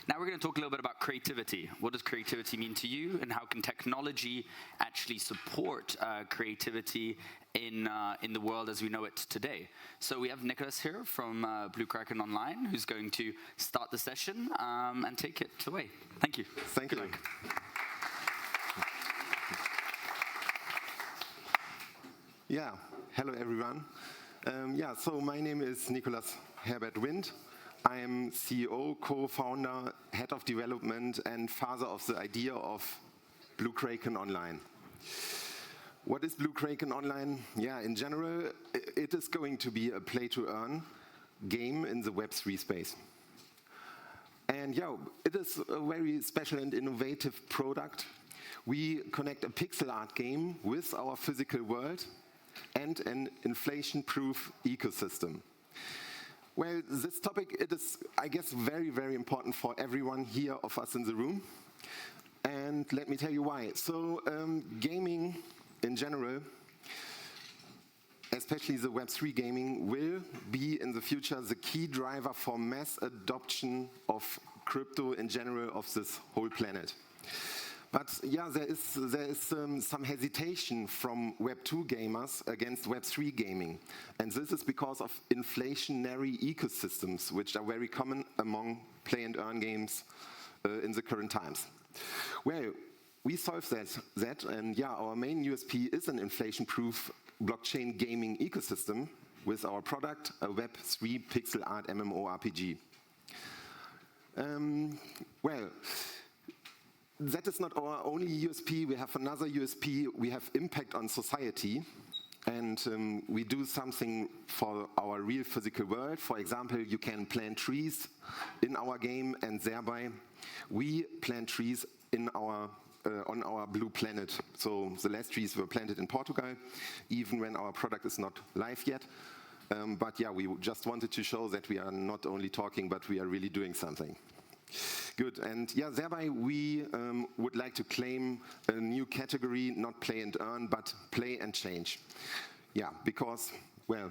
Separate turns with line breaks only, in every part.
Now we're going to talk a little bit about creativity. What does creativity mean to you, and how can technology actually support creativity in the world as we know it today? So we have Nicolas here from Kraken Online, who's going to start the session and take it away. Thank you.
Thank you. Yeah, hello everyone. So my name is Nicolas Herbert Wind. I am CEO, co-founder, head of development, and father of the idea of Kraken Online. What is Kraken Online? Yeah, in general, it is going to be a play-to-earn game in the Web3 space. And yeah, it is a very special and innovative product. We connect a pixel art game with our physical world and an inflation-proof ecosystem. Well, this topic, it is, I guess, very, very important for everyone here of us in the room. And let me tell you why. So gaming in general, especially the Web3 gaming, will be in the future the key driver for mass adoption of crypto in general of this whole planet. But yeah, there is some hesitation from Web2 gamers against Web3 gaming. And this is because of inflationary ecosystems, which are very common among play and earn games in the current times. Well, we solve that, and yeah, our main USP is an inflation-proof blockchain gaming ecosystem with our product, a Web3 pixel art MMORPG. That is not our only USP. We have another USP. We have impact on society, and we do something for our real physical world. For example, you can plant trees in our game, and thereby we plant trees in our on our blue planet. So the last trees were planted in Portugal, even when our product is not live yet. But yeah, we just wanted to show that we are not only talking, but we are really doing something. Good, and yeah, thereby we would like to claim a new category, not play and earn, but play and change. Yeah, because, well,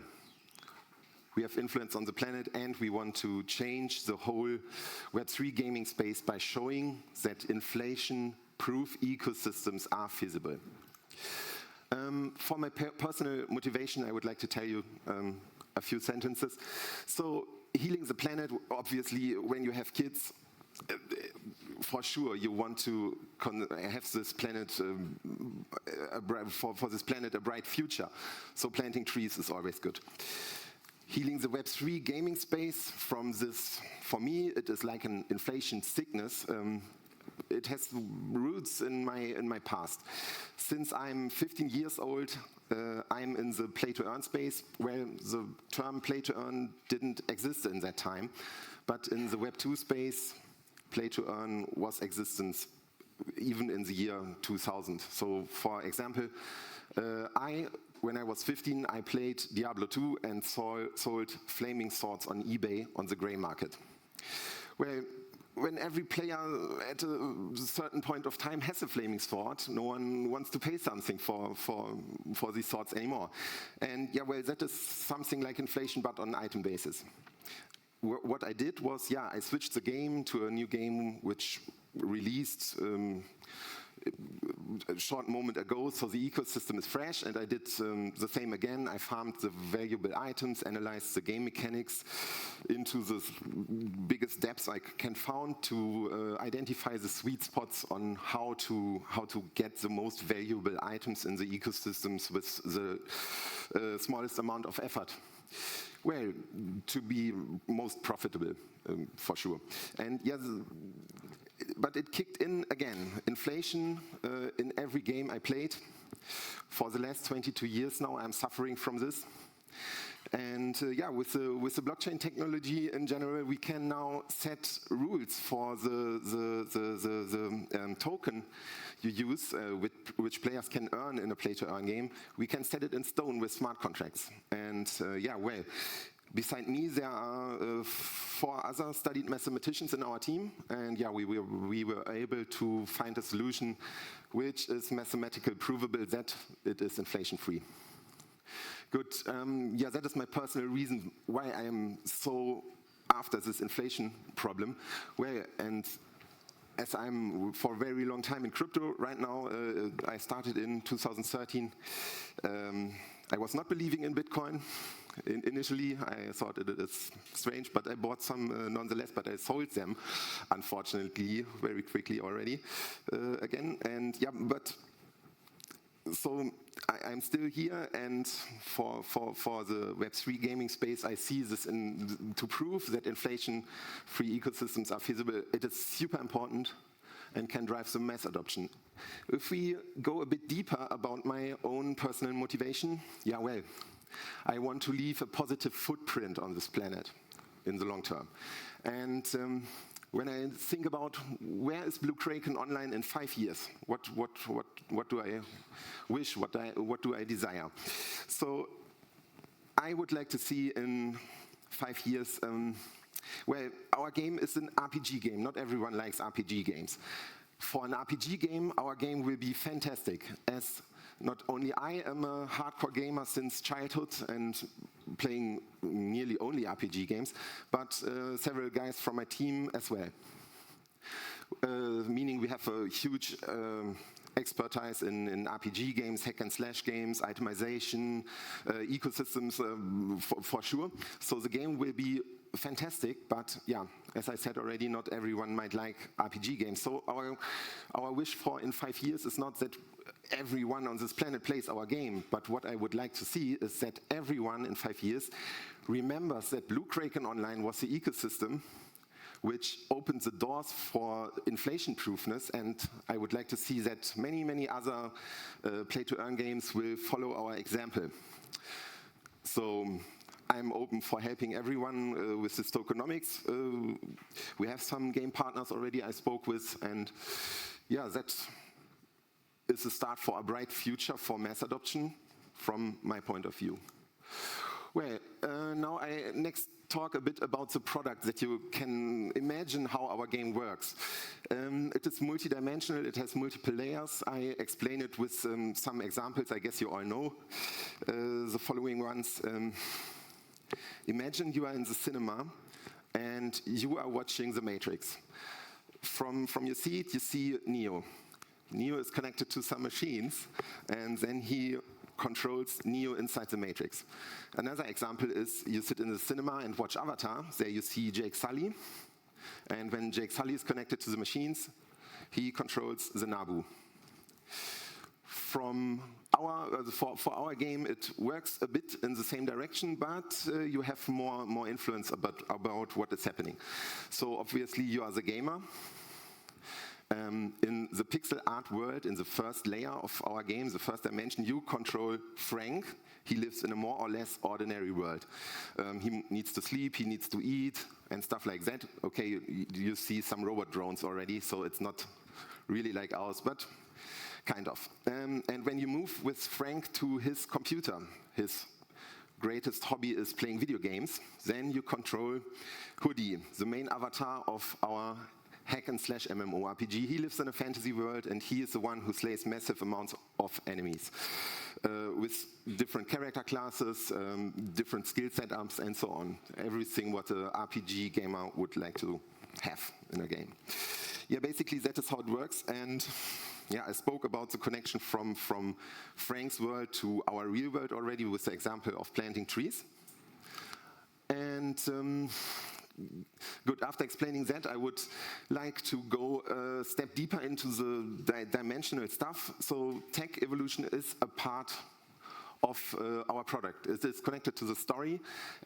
we have influence on the planet and we want to change the whole Web3 gaming space by showing that inflation-proof ecosystems are feasible. For my personal motivation, I would like to tell you a few sentences. So, healing the planet, obviously, when you have kids, for sure you want to have this planet, for this planet a bright future. So planting trees is always good. Healing the Web3 gaming space from this, for me, it is like an inflation sickness. It has roots in my past. Since I'm 15 years old, I'm in the play-to-earn space, where the term play-to-earn didn't exist in that time. But in the Web2 space, play-to-earn was existence even in the year 2000. So, for example, when I was 15, I played Diablo 2 and sold flaming swords on eBay on the grey market. Well, when every player at a certain point of time has a flaming sword, no one wants to pay something for these swords anymore. And yeah, well, that is something like inflation, but on an item basis. What I did was, yeah, I switched the game to a new game which released a short moment ago, so the ecosystem is fresh, and I did the same again. I farmed the valuable items, analyzed the game mechanics into the biggest depths I can find to identify the sweet spots on how to get the most valuable items in the ecosystems with the smallest amount of effort. Well, to be most profitable, for sure. And yeah, but it kicked in again. Inflation in every game I played. For the last 22 years now, I'm suffering from this. And yeah, with the blockchain technology in general, we can now set rules for the token you use, which players can earn in a play-to-earn game. We can set it in stone with smart contracts. And yeah, well, beside me, there are 4 other studied mathematicians in our team. And yeah, we were able to find a solution which is mathematically provable that it is inflation-free. Good. Yeah, that is my personal reason why I am so after this inflation problem. Well, and as I'm for a very long time in crypto right now, I started in 2013. I was not believing in Bitcoin. Initially, I thought it is strange, but I bought some nonetheless, but I sold them, unfortunately, very quickly already again. And yeah, but so I'm still here, and for the Web3 gaming space, I see this to prove that inflation-free ecosystems are feasible. It is super important and can drive some mass adoption. If we go a bit deeper about my own personal motivation, yeah, well, I want to leave a positive footprint on this planet in the long term. And when I think about where is Blue Kraken online in 5 years, what do I wish, what do I desire? So I would like to see in 5 years, well, our game is an RPG game. Not everyone likes RPG games. For an RPG game, our game will be fantastic, as not only I am a hardcore gamer since childhood and playing nearly only RPG games, but several guys from my team as well. Meaning we have a huge expertise in RPG games, hack and slash games, itemization, ecosystems for sure. So the game will be fantastic, but yeah, as I said already, not everyone might like RPG games. So our wish for in 5 years is not that everyone on this planet plays our game, but what I would like to see is that everyone in 5 years remembers that Blue Kraken Online was the ecosystem which opened the doors for inflation-proofness, and I would like to see that many other play-to-earn games will follow our example. So I'm open for helping everyone with this tokenomics. We have some game partners already I spoke with, and yeah, that is a start for a bright future for mass adoption from my point of view. Well, now I next talk a bit about the product, that you can imagine how our game works. It is multidimensional, it has multiple layers. I explain it with some examples, I guess you all know the following ones. Imagine you are in the cinema and you are watching The Matrix. From your seat, you see Neo. Neo is connected to some machines, and then he controls Neo inside the Matrix. Another example is you sit in the cinema and watch Avatar. There you see Jake Sully, and when Jake Sully is connected to the machines, he controls the Naboo. For our game, it works a bit in the same direction, but you have more influence about what is happening. So obviously you are the gamer. In the pixel art world, in the first layer of our game, the first dimension, you control Frank. He lives in a more or less ordinary world. He needs to sleep, he needs to eat, and stuff like that. Okay, you see some robot drones already, so it's not really like ours, but kind of. And when you move with Frank to his computer, his greatest hobby is playing video games, then you control Hoodie, the main avatar of our hack and slash MMORPG. He lives in a fantasy world, and he is the one who slays massive amounts of enemies with different character classes, different skill setups, and so on. Everything what an RPG gamer would like to have in a game. Yeah, basically that is how it works. And yeah, I spoke about the connection from Frank's world to our real world already with the example of planting trees. And good, after explaining that, I would like to go a step deeper into the dimensional stuff. So tech evolution is a part of our product. It is connected to the story,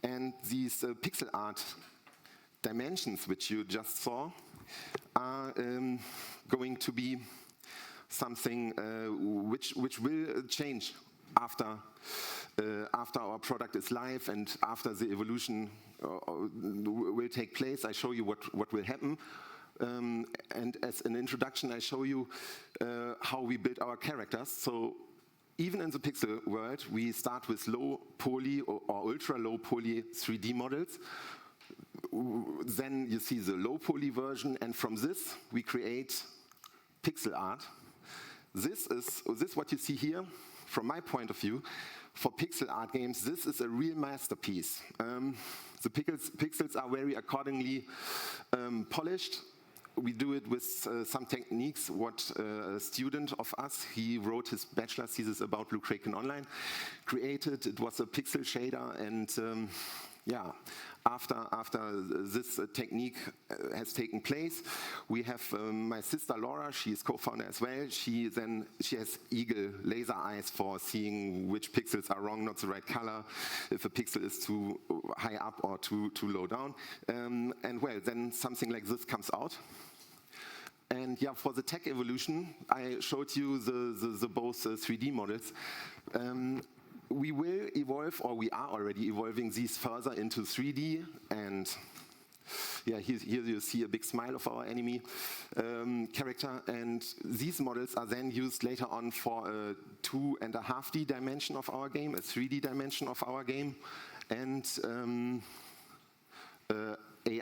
and these pixel art dimensions, which you just saw, are going to be something which will change after our product is live and after the evolution will take place. I show you what will happen. And as an introduction, I show you how we build our characters. So even in the pixel world, we start with low poly or ultra low poly 3D models. Then you see the low poly version, and from this we create pixel art. This what you see here, from my point of view, for pixel art games, this is a real masterpiece. The pixels are very accordingly polished. We do it with some techniques. What a student of us, he wrote his bachelor's thesis about Blue Kraken Online, created. It was a pixel shader, and yeah, after this technique has taken place, we have my sister Laura. She is co-founder as well. She has eagle laser eyes for seeing which pixels are wrong, not the right color, if a pixel is too high up or too low down, and well, then something like this comes out. And yeah, for the tech evolution, I showed you the both 3D models. We will evolve, or we are already evolving these further into 3D. And yeah, here you see a big smile of our enemy character. And these models are then used later on for a 2.5D dimension of our game, a 3D dimension of our game, and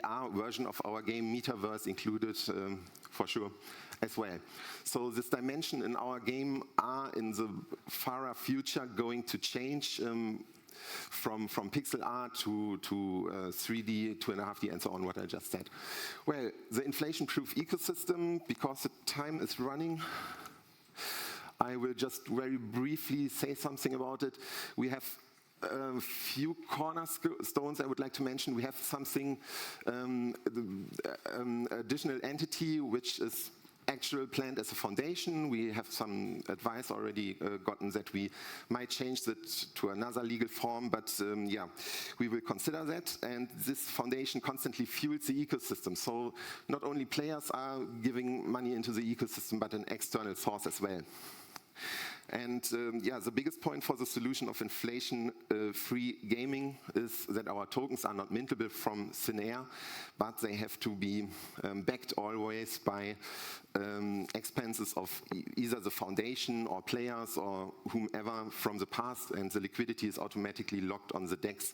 AR version of our game, Metaverse included for sure as well. So this dimension in our game are in the far future going to change from pixel art to 3D, 2.5D, and so on, what I just said. Well, the inflation-proof ecosystem, because the time is running, I will just very briefly say something about it. We have a few cornerstones I would like to mention. We have something, additional entity, which is actual planned as a foundation. We have some advice already gotten that we might change that to another legal form, but yeah, we will consider that. And this foundation constantly fuels the ecosystem. So not only players are giving money into the ecosystem, but an external source as well. And yeah, the biggest point for the solution of inflation-free gaming is that our tokens are not mintable from thin air, but they have to be backed always by expenses of either the foundation or players or whomever from the past, and the liquidity is automatically locked on the DEX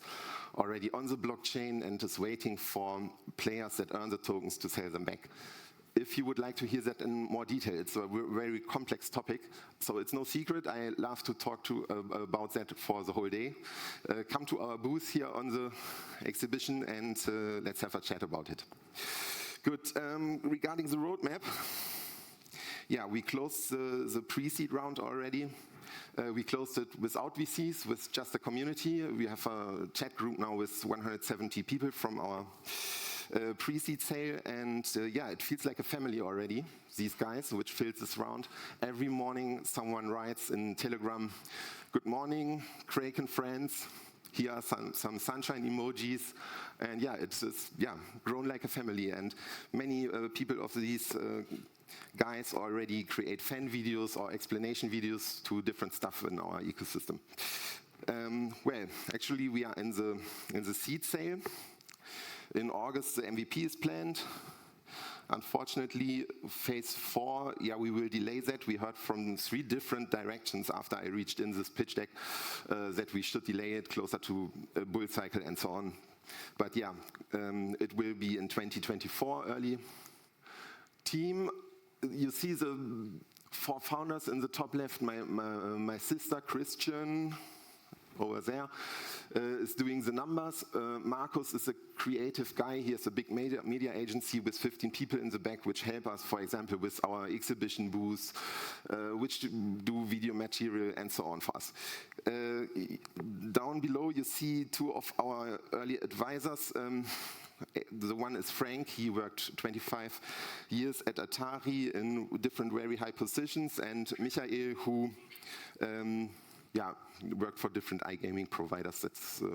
already on the blockchain and is waiting for players that earn the tokens to sell them back. If you would like to hear that in more detail, it's a very complex topic, so it's no secret. I love to talk about that for the whole day. Come to our booth here on the exhibition and let's have a chat about it. Good. Regarding the roadmap, yeah, we closed the pre-seed round already. We closed it without VCs, with just a community. We have a chat group now with 170 people from our pre-seed sale, and yeah, it feels like a family already, these guys, which fills this round. Every morning someone writes in Telegram, "Good morning, Kraken friends. Here are some sunshine emojis," and yeah, it's yeah, grown like a family. And many people of these guys already create fan videos or explanation videos to different stuff in our ecosystem. Well, actually, we are in the seed sale. In August, the MVP is planned. Unfortunately, phase 4, yeah, we will delay that. We heard from 3 different directions after I reached in this pitch deck that we should delay it closer to a bull cycle and so on. But yeah, it will be in 2024 early. Team, you see the 4 founders in the top left. My sister, Christian, over there, is doing the numbers. Markus is a creative guy. He has a big media agency with 15 people in the back, which help us, for example, with our exhibition booths, which do video material and so on for us. Down below, you see 2 of our early advisors. The one is Frank. He worked 25 years at Atari in different very high positions, and Michael, who yeah, worked for different iGaming providers. That's the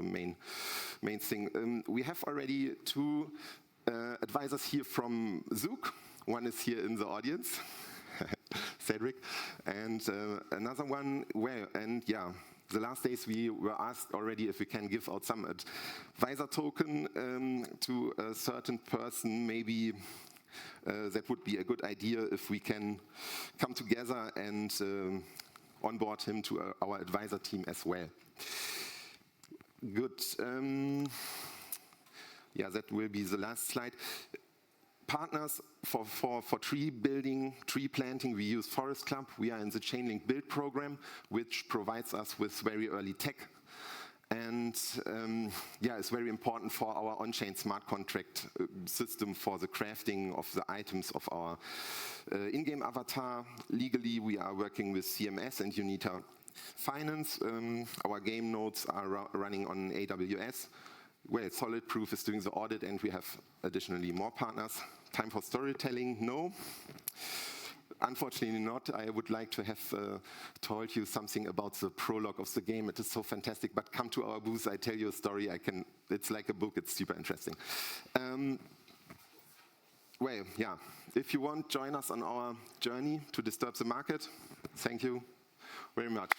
main thing. We have already 2 advisors here from Zook. One is here in the audience, Cedric, and another one, well, and yeah, the last days we were asked already if we can give out some advisor token to a certain person. Maybe that would be a good idea if we can come together and onboard him to our advisor team as well. Good. Yeah, that will be the last slide. partners for tree building, tree planting, we use Forest Club. We are in the Chainlink Build program, which provides us with very early tech. And yeah, it's very important for our on-chain smart contract system for the crafting of the items of our in-game avatar. Legally, we are working with CMS and Unita Finance. Our game nodes are running on AWS. Well, Solid Proof is doing the audit, and we have additionally more partners. Time for storytelling? No. Unfortunately not. I would like to have told you something about the prologue of the game. It is so fantastic, but come to our booth, I tell you a story. It's like a book, it's super interesting. Well, yeah, if you want, join us on our journey to disturb the market. Thank you very much.